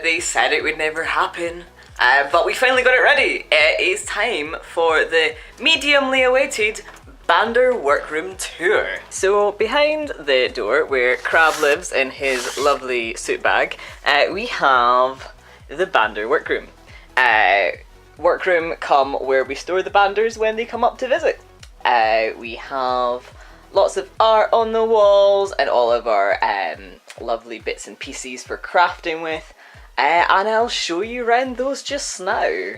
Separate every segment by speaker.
Speaker 1: They said it would never happen, but we finally got it ready. It is time for the mediumly awaited Bander Workroom tour. So behind the door where Crab lives in his lovely suit bag, we have the Bander Workroom. Workroom come where we store the banders when they come up to visit. We have lots of art on the walls and all of our lovely bits and pieces for crafting with, and I'll show you around those just now.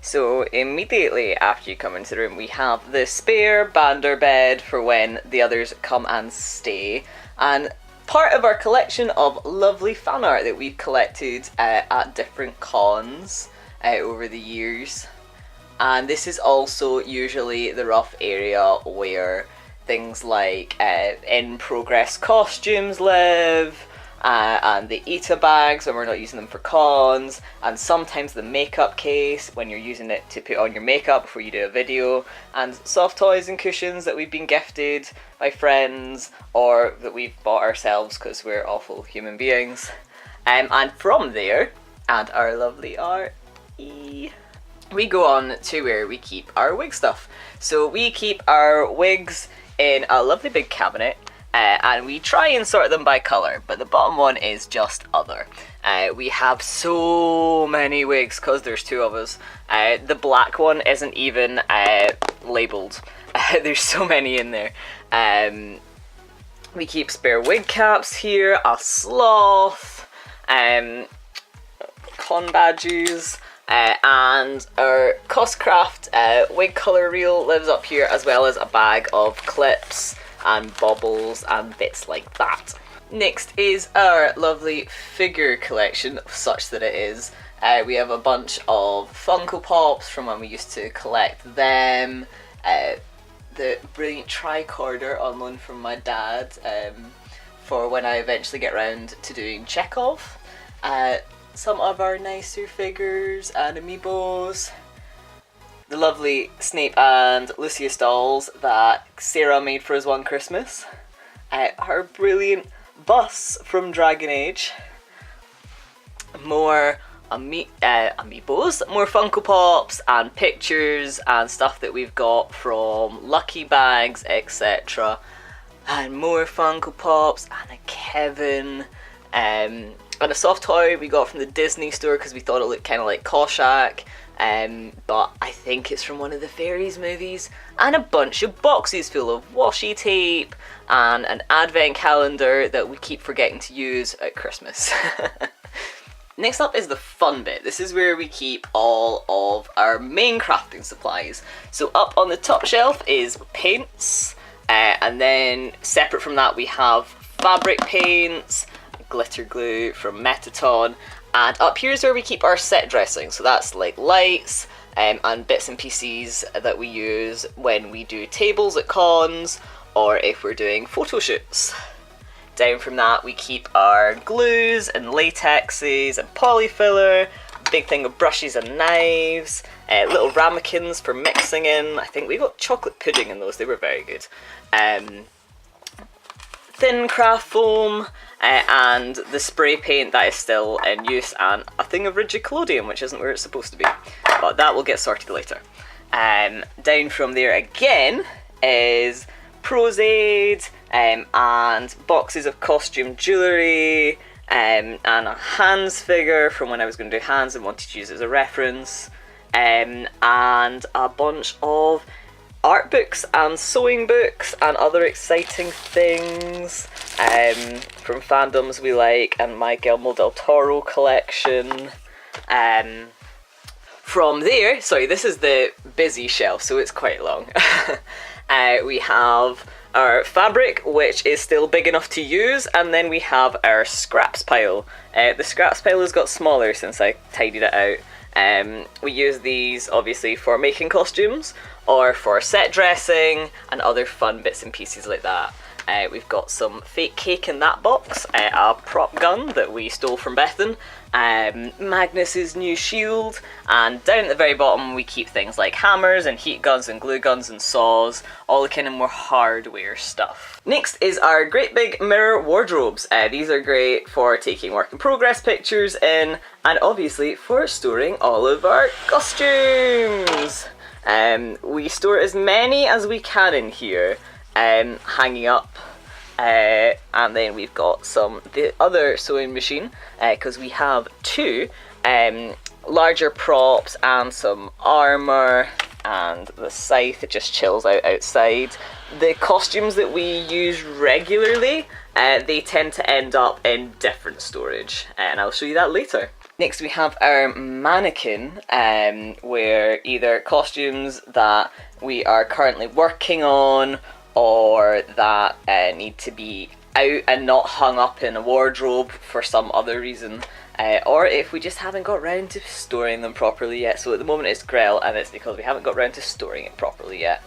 Speaker 1: So immediately after you come into the room, we have the spare bander bed for when the others come and stay, and part of our collection of lovely fan art that we've collected at different cons over the years. And this is also usually the rough area where things like in progress costumes live, and the ETA bags when we're not using them for cons, and sometimes the makeup case when you're using it to put on your makeup before you do a video, and soft toys and cushions that we've been gifted by friends or that we've bought ourselves because we're awful human beings. And from there, and our lovely art, we go on to where we keep our wig stuff. So we keep our wigs in a lovely big cabinet, and we try and sort them by colour, but the bottom one is just other. We have so many wigs because there's two of us. The black one isn't even labelled. There's so many in there. We keep spare wig caps here, a sloth, con badges, and our Costcraft wig colour reel lives up here, as well as a bag of clips and baubles and bits like that. Next is our lovely figure collection, such that it is. We have a bunch of Funko Pops from when we used to collect them, the brilliant tricorder on loan from my dad for when I eventually get around to doing Chekhov. Some of our nicer figures and amiibos. The lovely Snape and Lucius dolls that Sarah made for us one Christmas. Her brilliant bus from Dragon Age. More amiibos, more Funko Pops and pictures and stuff that we've got from Lucky Bags, etc. And more Funko Pops and a Kevin. And a soft toy we got from the Disney store because we thought it looked kind of like Koshak, but I think it's from one of the fairies movies, and a bunch of boxes full of washi tape and an advent calendar that we keep forgetting to use at Christmas. Next up is the fun bit. This is where we keep all of our main crafting supplies. So up on the top shelf is paints, and then separate from that we have fabric paints, glitter glue from Metaton, and up here is where we keep our set dressing. So that's like lights and bits and pieces that we use when we do tables at cons or if we're doing photo shoots. Down from that we keep our glues and latexes and polyfiller, big thing of brushes and knives, little ramekins for mixing in. I think we got chocolate pudding in those, they were very good. Thin craft foam, and the spray paint that is still in use, and a thing of rigid collodion, which isn't where it's supposed to be, but that will get sorted later. Down from there again is Prozaid, and boxes of costume jewellery, and a Hands figure from when I was going to do Hands and wanted to use it as a reference, and a bunch of art books and sewing books and other exciting things from fandoms we like, and my Guillermo del Toro collection. From there, sorry, this is the busy shelf, so it's quite long. We have our fabric, which is still big enough to use, and then we have our scraps pile. The scraps pile has got smaller since I tidied it out. We use these obviously for making costumes or for set dressing and other fun bits and pieces like that. We've got some fake cake in that box, a prop gun that we stole from Bethan, Magnus's new shield, and down at the very bottom we keep things like hammers and heat guns and glue guns and saws, all the kind of more hardware stuff. Next is our great big mirror wardrobes. These are great for taking work in progress pictures in, and obviously for storing all of our costumes. We store as many as we can in here, hanging up, and then we've got the other sewing machine, because we have two larger props and some armour, and the scythe that just chills outside. The costumes that we use regularly, they tend to end up in different storage, and I'll show you that later. Next we have our mannequin, where either costumes that we are currently working on or that need to be out and not hung up in a wardrobe for some other reason, or if we just haven't got round to storing them properly yet. So at the moment it's Grell, and it's because we haven't got round to storing it properly yet.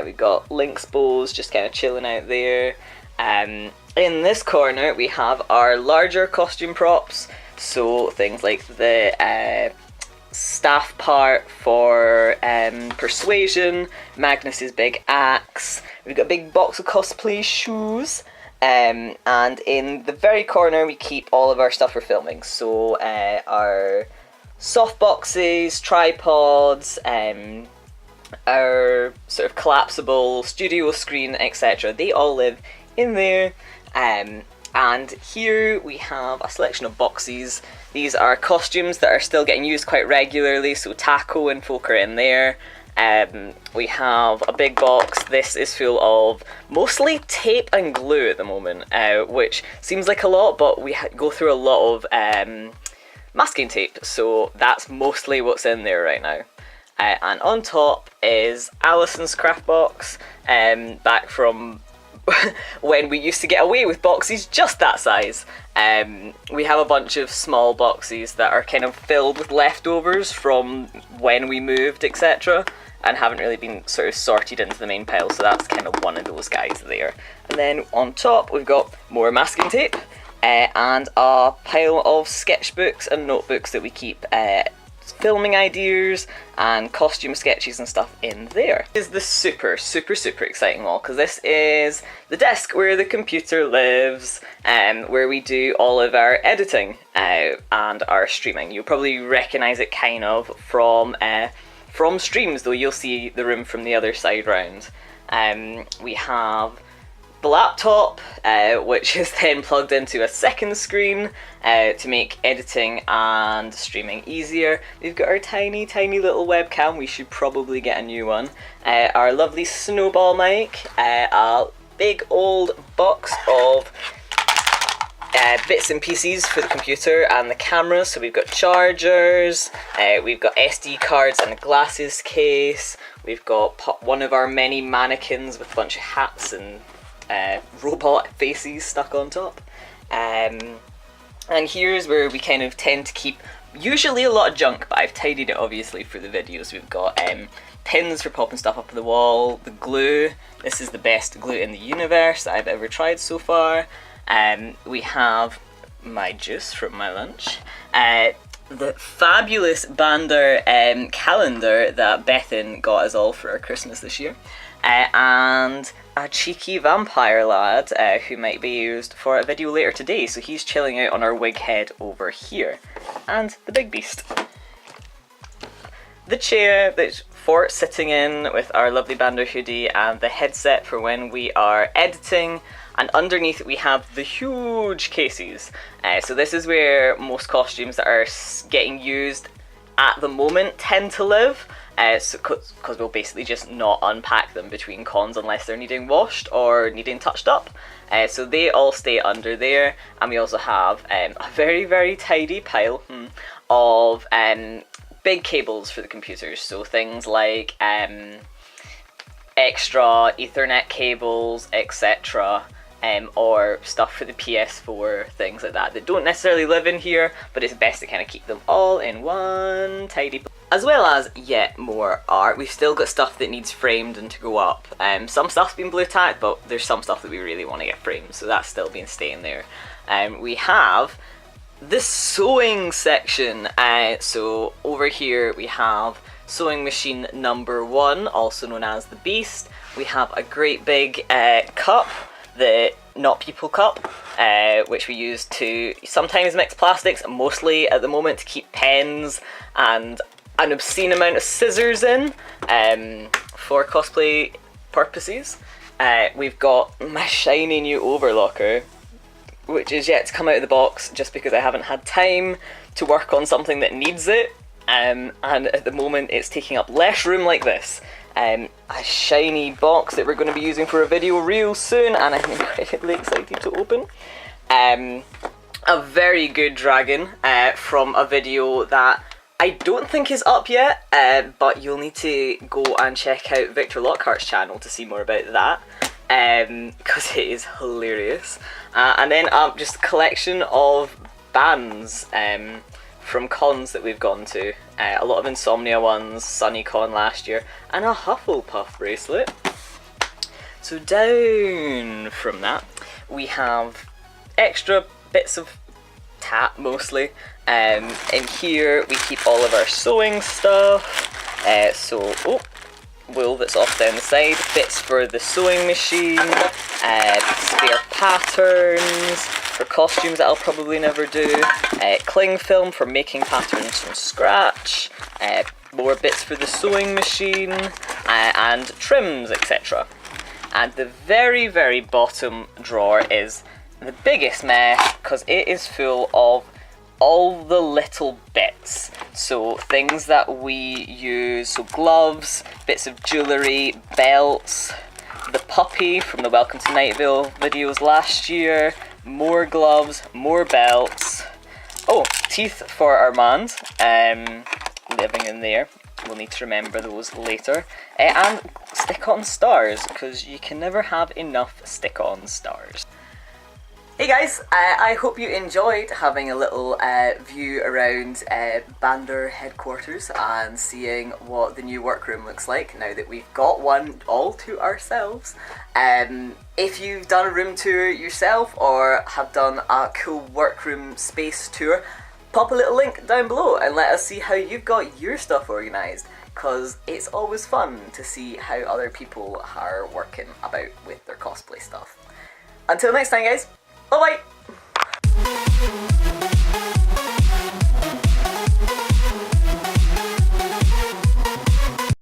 Speaker 1: We've got Lynx bows just kind of chilling out there. In this corner we have our larger costume props, so things like the staff part for Persuasion, Magnus's big axe. We've got a big box of cosplay shoes, and in the very corner we keep all of our stuff for filming. So our soft boxes, tripods, our sort of collapsible studio screen, etc. They all live in there. And here we have a selection of boxes. These are costumes that are still getting used quite regularly, so Taco and folk are in there. We have a big box. This is full of mostly tape and glue at the moment, which seems like a lot, but we go through a lot of masking tape, so that's mostly what's in there right now. And on top is Alison's craft box, back from when we used to get away with boxes just that size. We have a bunch of small boxes that are kind of filled with leftovers from when we moved, etc., and haven't really been sort of sorted into the main pile, so that's kind of one of those guys there. And then on top we've got more masking tape, and a pile of sketchbooks and notebooks that we keep filming ideas and costume sketches and stuff in there. This is the super exciting wall, because this is the desk where the computer lives, where we do all of our editing and our streaming. You'll probably recognise it kind of from streams, though you'll see the room from the other side round. We have the laptop, which is then plugged into a second screen to make editing and streaming easier. We've got our tiny little webcam. We should probably get a new one. Our lovely snowball mic, a big old box of bits and pieces for the computer and the camera. So we've got chargers, we've got SD cards and a glasses case. We've got one of our many mannequins with a bunch of hats and robot faces stuck on top. And here's where we kind of tend to keep usually a lot of junk, but I've tidied it obviously for the videos. We've got pins for popping stuff up the wall, the glue. This is the best glue in the universe that I've ever tried so far. We have my juice from my lunch. The fabulous Bander calendar that Bethan got us all for our Christmas this year. And a cheeky vampire lad who might be used for a video later today, so he's chilling out on our wig head over here. And the big beast. The chair that's for sitting in with our lovely Bander hoodie, and the headset for when we are editing, and underneath we have the huge cases. So this is where most costumes that are getting used at the moment tend to live. Because we'll basically just not unpack them between cons unless they're needing washed or needing touched up. So they all stay under there, and we also have a very tidy pile of big cables for the computers. So things like extra Ethernet cables, etc. or stuff for the PS4, things like that don't necessarily live in here, but it's best to kind of keep them all in one tidy place. As well as yet more art. We've still got stuff that needs framed and to go up. Some stuff's been blue tacked, but there's some stuff that we really want to get framed, so that's still been staying there. We have the sewing section. So over here we have sewing machine number 1, also known as the Beast. We have a great big cup, the Not People cup, which we use to sometimes mix plastics, mostly at the moment to keep pens and an obscene amount of scissors in for cosplay purposes. We've got my shiny new overlocker, which is yet to come out of the box just because I haven't had time to work on something that needs it, and at the moment it's taking up less room like this. A shiny box that we're going to be using for a video real soon, and I'm incredibly excited to open. A very good dragon from a video that I don't think is up yet, but you'll need to go and check out Victor Lockhart's channel to see more about that, because it is hilarious. And then just a collection of bands from cons that we've gone to. A lot of Insomnia ones, SunnyCon last year, and a Hufflepuff bracelet. So down from that, we have extra bits of tat mostly. In here we keep all of our sewing stuff. Wool that's off down the side, bits for the sewing machine, spare patterns for costumes that I'll probably never do, cling film for making patterns from scratch, more bits for the sewing machine, and trims, etc. And the very, very bottom drawer is the biggest mess because it is full of all the little bits. So things that we use, so gloves, bits of jewellery, belts, the puppy from the Welcome to Nightvale videos last year, more gloves, more belts. Oh, teeth for Armand, living in there. We'll need to remember those later. And stick-on stars, because you can never have enough stick-on stars. Hey guys, I hope you enjoyed having a little view around Bander headquarters and seeing what the new workroom looks like now that we've got one all to ourselves. If you've done a room tour yourself or have done a cool workroom space tour, pop a little link down below and let us see how you've got your stuff organised, because it's always fun to see how other people are working about with their cosplay stuff. Until next time guys, bye bye!